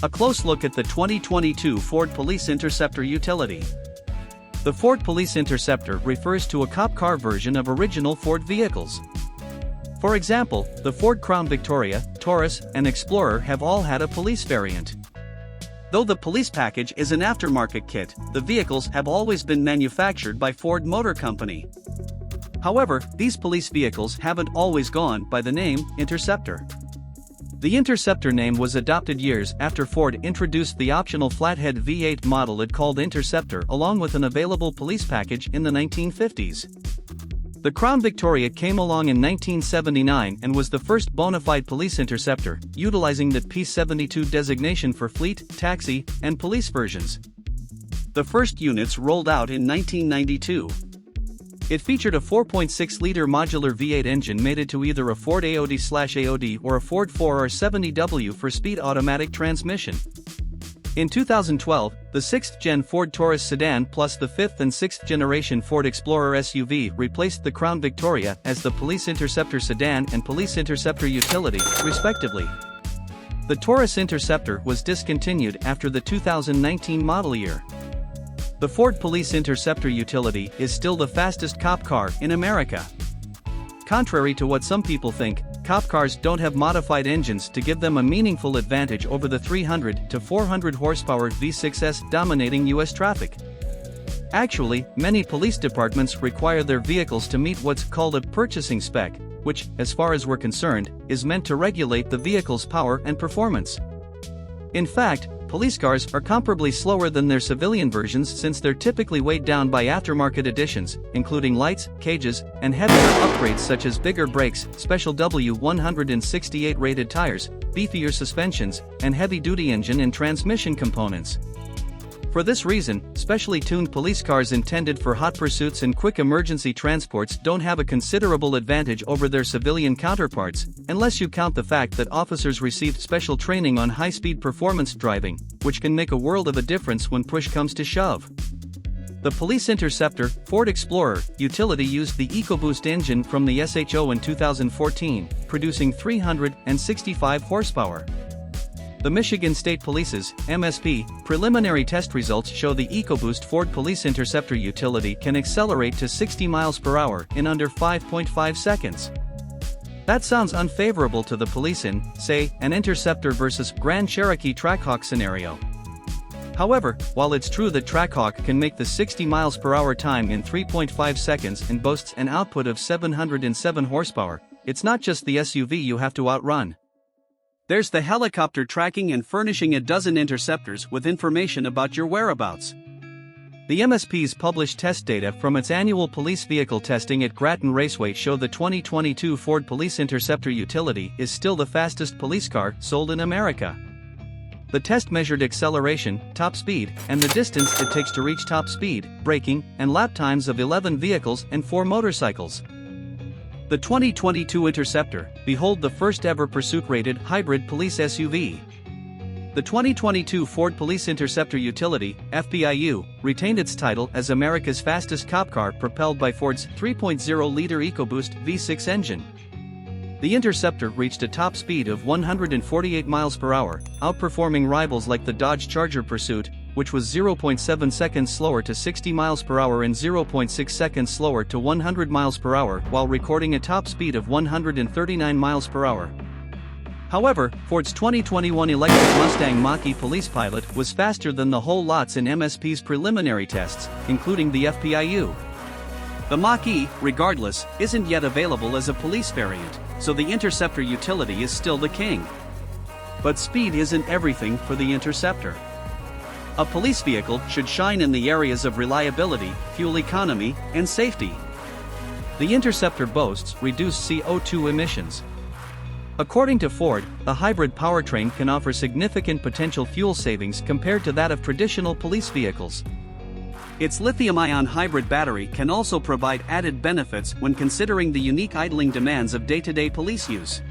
A close look at the 2022 Ford Police Interceptor Utility. The Ford Police Interceptor refers to a cop car version of original Ford vehicles. For example, the Ford Crown Victoria, Taurus, and Explorer have all had a police variant. Though the police package is an aftermarket kit, the vehicles have always been manufactured by Ford Motor Company. However, these police vehicles haven't always gone by the name Interceptor. The Interceptor name was adopted years after Ford introduced the optional flathead V8 model it called Interceptor along with an available police package in the 1950s. The Crown Victoria came along in 1979 and was the first bonafide police interceptor, utilizing the P72 designation for fleet, taxi, and police versions. The first units rolled out in 1992. It featured a 4.6-liter modular V8 engine mated to either a Ford AOD/AOD or a Ford 4R70W for speed automatic transmission. In 2012, the 6th-gen Ford Taurus sedan plus the 5th and 6th generation Ford Explorer SUV replaced the Crown Victoria as the Police Interceptor sedan and Police Interceptor Utility, respectively. The Taurus Interceptor was discontinued after the 2019 model year. The Ford Police Interceptor Utility is still the fastest cop car in America. Contrary to what some people think, cop cars don't have modified engines to give them a meaningful advantage over the 300 to 400 horsepower V6s dominating U.S. traffic. Actually, many police departments require their vehicles to meet what's called a purchasing spec, which, as far as we're concerned, is meant to regulate the vehicle's power and performance. In fact, police cars are comparably slower than their civilian versions since they're typically weighed down by aftermarket additions, including lights, cages, and heavier upgrades such as bigger brakes, special W168 rated tires, beefier suspensions, and heavy-duty engine and transmission components. For this reason, specially tuned police cars intended for hot pursuits and quick emergency transports don't have a considerable advantage over their civilian counterparts, unless you count the fact that officers received special training on high-speed performance driving, which can make a world of a difference when push comes to shove. The Police Interceptor Ford Explorer Utility used the EcoBoost engine from the SHO in 2014, producing 365 horsepower. The Michigan State Police's MSP preliminary test results show the EcoBoost Ford Police Interceptor Utility can accelerate to 60 miles per hour in under 5.5 seconds. That sounds unfavorable to the police in, say, an Interceptor versus Grand Cherokee Trackhawk scenario. However, while it's true that Trackhawk can make the 60 miles per hour time in 3.5 seconds and boasts an output of 707 horsepower, it's not just the SUV you have to outrun. There's the helicopter tracking and furnishing a dozen interceptors with information about your whereabouts. The MSP's published test data from its annual police vehicle testing at Grattan Raceway show the 2022 Ford Police Interceptor Utility is still the fastest police car sold in America. The test measured acceleration, top speed, and the distance it takes to reach top speed, braking, and lap times of 11 vehicles and 4 motorcycles. The 2022 Interceptor, behold the first ever pursuit-rated hybrid police SUV. The 2022 Ford Police Interceptor Utility, FPIU, retained its title as America's fastest cop car propelled by Ford's 3.0-liter EcoBoost V6 engine. The Interceptor reached a top speed of 148 miles per hour, outperforming rivals like the Dodge Charger Pursuit, which was 0.7 seconds slower to 60 miles per hour and 0.6 seconds slower to 100 miles per hour while recording a top speed of 139 miles per hour. However, Ford's 2021 electric Mustang Mach-E Police Pilot was faster than the whole lots in MSP's preliminary tests, including the FPIU. The Mach-E, regardless, isn't yet available as a police variant, so the Interceptor Utility is still the king. But speed isn't everything for the Interceptor. A police vehicle should shine in the areas of reliability, fuel economy, and safety. The Interceptor boasts reduced CO2 emissions. According to Ford, the hybrid powertrain can offer significant potential fuel savings compared to that of traditional police vehicles. Its lithium-ion hybrid battery can also provide added benefits when considering the unique idling demands of day-to-day police use.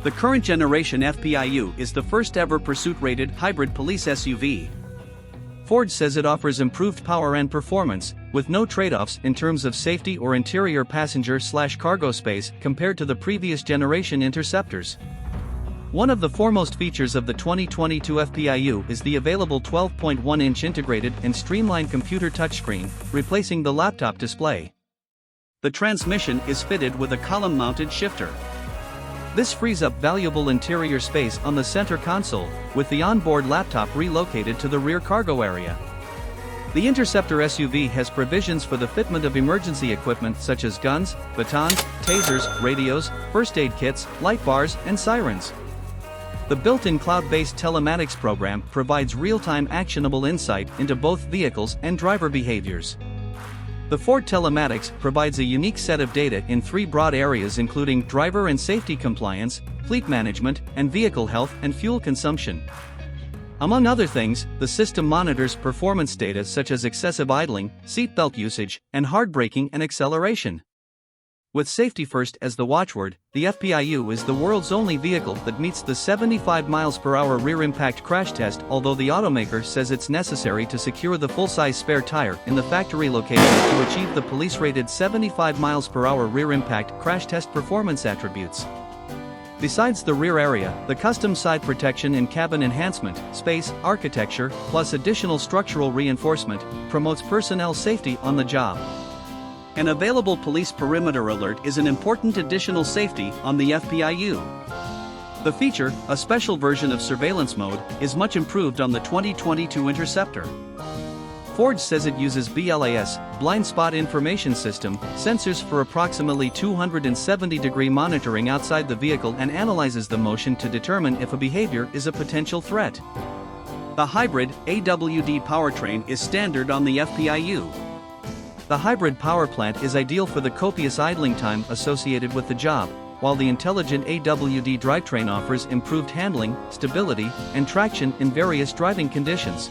The current generation FPIU is the first ever pursuit-rated hybrid police SUV. Ford says it offers improved power and performance, with no trade-offs in terms of safety or interior passenger/cargo space compared to the previous generation Interceptors. One of the foremost features of the 2022 FPIU is the available 12.1-inch integrated and streamlined computer touchscreen, replacing the laptop display. The transmission is fitted with a column-mounted shifter. This frees up valuable interior space on the center console, with the onboard laptop relocated to the rear cargo area. The Interceptor SUV has provisions for the fitment of emergency equipment such as guns, batons, tasers, radios, first aid kits, light bars, and sirens. The built-in cloud-based telematics program provides real-time actionable insight into both vehicles and driver behaviors. The Ford Telematics provides a unique set of data in three broad areas including driver and safety compliance, fleet management, and vehicle health and fuel consumption. Among other things, the system monitors performance data such as excessive idling, seatbelt usage, and hard braking and acceleration. With safety first as the watchword, the FPIU is the world's only vehicle that meets the 75 mph rear impact crash test, although the automaker says it's necessary to secure the full-size spare tire in the factory location to achieve the police-rated 75 mph rear impact crash test performance attributes. Besides the rear area, the custom side protection and cabin enhancement, space, architecture, plus additional structural reinforcement, promotes personnel safety on the job. An available police perimeter alert is an important additional safety on the FPIU. The feature, a special version of surveillance mode, is much improved on the 2022 Interceptor. Ford says it uses BLAS, blind spot information system, sensors for approximately 270-degree monitoring outside the vehicle and analyzes the motion to determine if a behavior is a potential threat. The hybrid AWD powertrain is standard on the FPIU. The hybrid power plant is ideal for the copious idling time associated with the job, while the intelligent AWD drivetrain offers improved handling, stability, and traction in various driving conditions.